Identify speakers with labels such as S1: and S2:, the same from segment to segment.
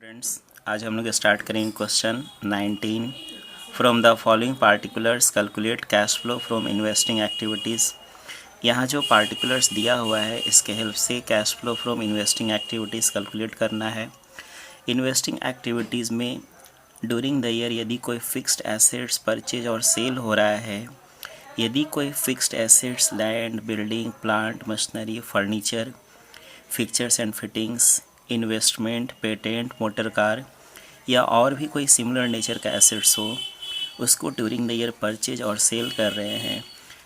S1: Students, आज हम लोग स्टार्ट करेंगे question 19। From the following particulars calculate cash flow from investing activities. यहाँ जो पार्टिकुलर्स दिया हुआ है इसके हेल्प से cash flow from investing activities calculate करना है। इन्वेस्टिंग एक्टिविटीज़ में ड्यूरिंग द ईयर यदि कोई फिक्स्ड एसेट्स परचेज और सेल हो रहा है, यदि कोई fixed assets land, building, plant, machinery, furniture, fixtures and fittings, investment, patent, motor car या और भी कोई सिमिलर नेचर का एसेट्स हो, उसको ड्यूरिंग द ईयर परचेज और सेल कर रहे हैं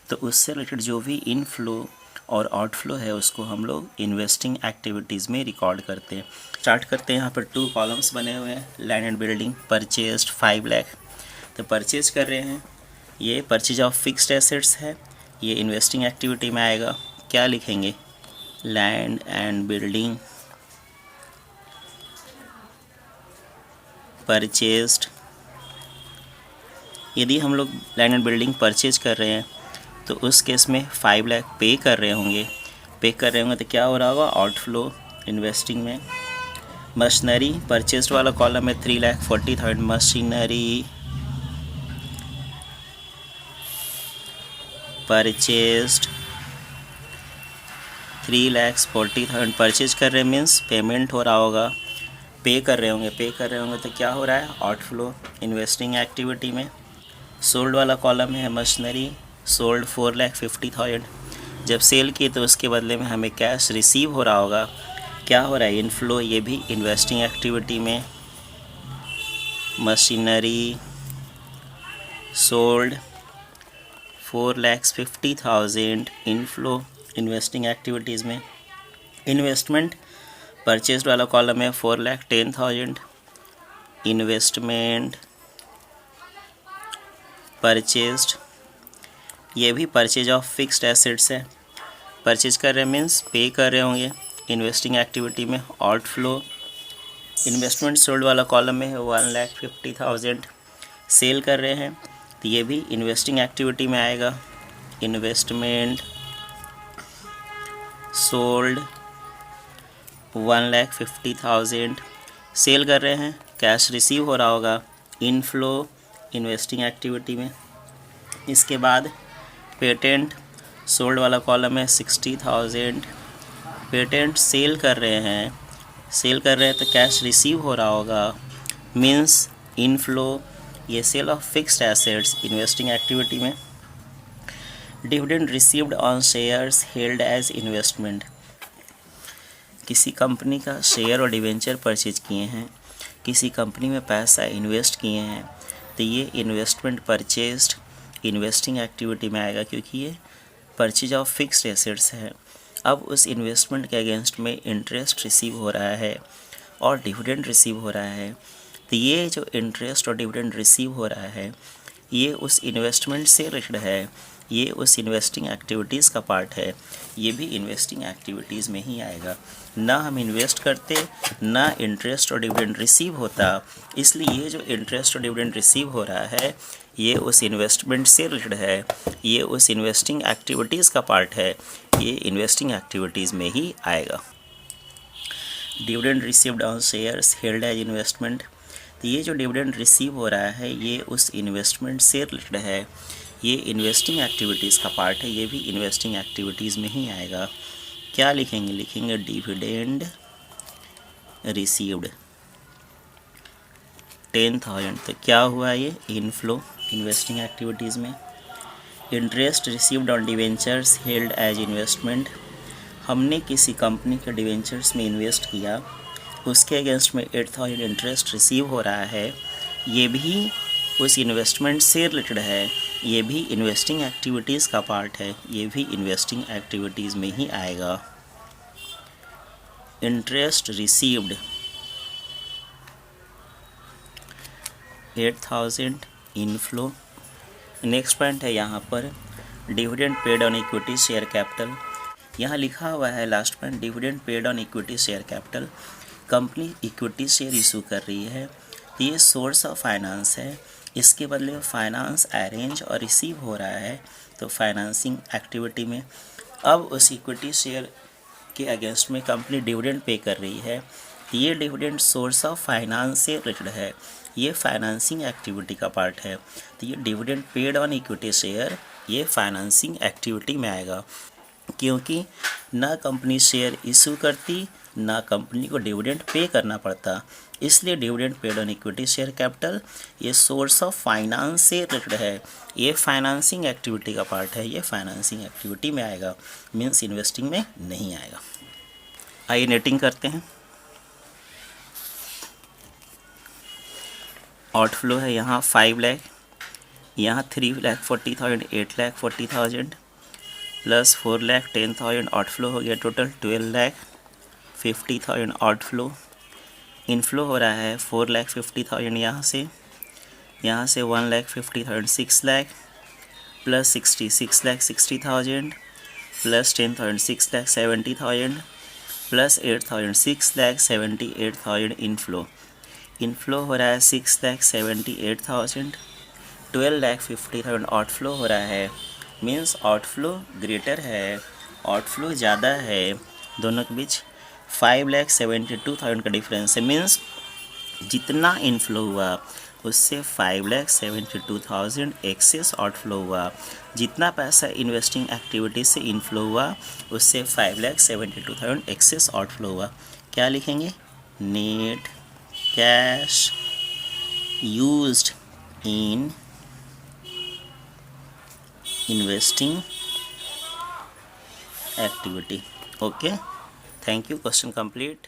S1: तो उससे रिलेटेड जो भी इनफ्लो और आउटफ्लो है उसको हम लोग इन्वेस्टिंग एक्टिविटीज़ में रिकॉर्ड करते हैं। स्टार्ट करते हैं। यहाँ पर 2 कॉलम्स बने हुए हैं। Land and building purchased 5 lakh, तो परचेज कर रहे हैं, ये परचेज ऑफ फिक्स्ड एसेट्स है, ये इन्वेस्टिंग एक्टिविटी में आएगा। क्या लिखेंगे? Land and building purchased. यदि हम लोग लैंड एंड बिल्डिंग परचेज कर रहे हैं तो उस केस में 5 लाख पे कर रहे होंगे तो क्या हो रहा होगा? आउटफ्लो इन्वेस्टिंग में। मशीनरी परचेज्ड वाला कॉलम में 3,40,000 मशीनरी परचेज्ड 3,40,000 परचेज कर रहे हैं मीन्स पेमेंट हो रहा होगा, पे कर रहे होंगे तो क्या हो रहा है? आउटफ्लो इन्वेस्टिंग एक्टिविटी में। सोल्ड वाला कॉलम है मशीनरी, सोल्ड 4,50,000, जब सेल किए तो उसके बदले में हमें कैश रिसीव हो रहा होगा, क्या हो रहा है? इनफ्लो, ये भी इन्वेस्टिंग एक्टिविटी में। Machinery sold 4,50,000 inflow investing activities में। इन्वेस्टमेंट परचेज्ड वाला कॉलम है 4,10,000, इन्वेस्टमेंट परचेज्ड, ये भी परचेज ऑफ फिक्स्ड एसेट्स है। परचेज कर रहे हैं मीन्स पे कर रहे होंगे इन्वेस्टिंग एक्टिविटी में। आउटफ्लो इन्वेस्टमेंट सोल्ड वाला कॉलम में है 1,50,000, सेल कर रहे हैं तो ये भी इन्वेस्टिंग एक्टिविटी में आएगा। इन्वेस्टमेंट सोल्ड 1,50,000, सेल कर रहे हैं, कैश रिसीव हो रहा होगा, इनफ्लो इन्वेस्टिंग एक्टिविटी में। इसके बाद पेटेंट सोल्ड वाला कॉलम है 60,000, पेटेंट सेल कर रहे हैं तो कैश रिसीव हो रहा होगा मीन्स इनफ्लो, ये sale of fixed assets investing activity में। Dividend received on shares held as investment, किसी कंपनी का शेयर और डिवेंचर परचेज किए हैं, किसी कंपनी में पैसा इन्वेस्ट किए हैं तो ये इन्वेस्टमेंट परचेज्ड इन्वेस्टिंग एक्टिविटी में आएगा क्योंकि ये परचेज ऑफ फिक्स्ड एसेट्स है। अब उस इन्वेस्टमेंट के अगेंस्ट में इंटरेस्ट रिसीव हो रहा है और डिविडेंड रिसीव हो रहा है, तो ये जो इंटरेस्ट और डिविडेंड रिसीव हो रहा है ये उस इन्वेस्टमेंट से रिलेटेड है, ये उस इन्वेस्टिंग एक्टिविटीज़ का पार्ट है, ये भी इन्वेस्टिंग एक्टिविटीज़ में ही आएगा। ना हम इन्वेस्ट करते, ना इंटरेस्ट और डिविडेंड रिसीव होता, इसलिए ये जो इंटरेस्ट और डिविडेंड रिसीव हो रहा है ये उस इन्वेस्टमेंट से रिलेटेड है, ये उस इन्वेस्टिंग एक्टिविटीज़ का पार्ट है, ये इन्वेस्टिंग एक्टिविटीज़ में ही आएगा। Dividend received on shares held as investment, तो ये जो डिविडेंड रिसीव हो रहा है ये उस इन्वेस्टमेंट से रिलेटेड है, ये इन्वेस्टिंग एक्टिविटीज़ का पार्ट है, ये भी इन्वेस्टिंग एक्टिविटीज़ में ही आएगा। क्या लिखेंगे? लिखेंगे डिविडेंड रिसीव्ड 10,000, तो क्या हुआ? ये इनफ्लो इन्वेस्टिंग एक्टिविटीज़ में। Interest received on debentures held as investment, हमने किसी कंपनी के डिवेंचर्स में इन्वेस्ट किया, उसके अगेंस्ट में 8,000 इंटरेस्ट रिसीव हो रहा है, ये भी उस इन्वेस्टमेंट से रिलेटेड है, ये भी इन्वेस्टिंग एक्टिविटीज़ का पार्ट है, ये भी इन्वेस्टिंग एक्टिविटीज़ में ही आएगा। Interest received 8,000 inflow. Next point है यहाँ पर dividend paid on equity share capital, यहाँ लिखा हुआ है last point dividend paid on equity share capital, company equity share issue कर रही है तो ये सोर्स ऑफ फाइनेंस है, इसके बदले में फाइनेंस अरेंज और रिसीव हो रहा है तो फाइनेंसिंग एक्टिविटी में। अब उस इक्विटी शेयर के अगेंस्ट में कंपनी डिविडेंड पे कर रही है तो ये डिविडेंड सोर्स ऑफ फाइनेंस से रिलेटेड है, ये फाइनेंसिंग एक्टिविटी का पार्ट है। तो ये dividend paid on equity share ये फाइनेंसिंग एक्टिविटी में आएगा, क्योंकि ना कंपनी शेयर इशू करती ना कंपनी को डिविडेंड पे करना पड़ता, इसलिए dividend paid on equity share capital ये सोर्स ऑफ फाइनेंस से रिलेटेड है, ये फाइनेंसिंग एक्टिविटी का पार्ट है, ये फाइनेंसिंग एक्टिविटी में आएगा, मीन्स इन्वेस्टिंग में नहीं आएगा। आइए नेटिंग करते हैं। आउटफ्लो है यहाँ 5 लाख, यहाँ 3,40,000 8,40,000 प्लस 4,10,000 आउटफ्लो हो गया, टोटल 12,50,000 आउटफ्लो। इनफ्लो हो रहा है 4,50,000 यहाँ से 1,50,000 6 lakh plus 6,60,000 plus 10,000 6,70,000 plus 8,000 6,78,000 inflow हो रहा है 6,78,000। 12,50,000 आउटफ्लो हो रहा है, मीन्स आउटफ्लो ग्रेटर है, आउटफ्लो ज़्यादा है, दोनों के बीच 5,72,000 का डिफरेंस है, मीन्स जितना इनफ्लो हुआ उससे 5,72,000 एक्सेस आउटफ्लो हुआ, जितना पैसा इन्वेस्टिंग एक्टिविटी से इनफ्लो हुआ उससे 5,72,000 एक्सेस आउटफ्लो हुआ। क्या लिखेंगे? Net cash used in investing activity. Okay, thank you. Question complete.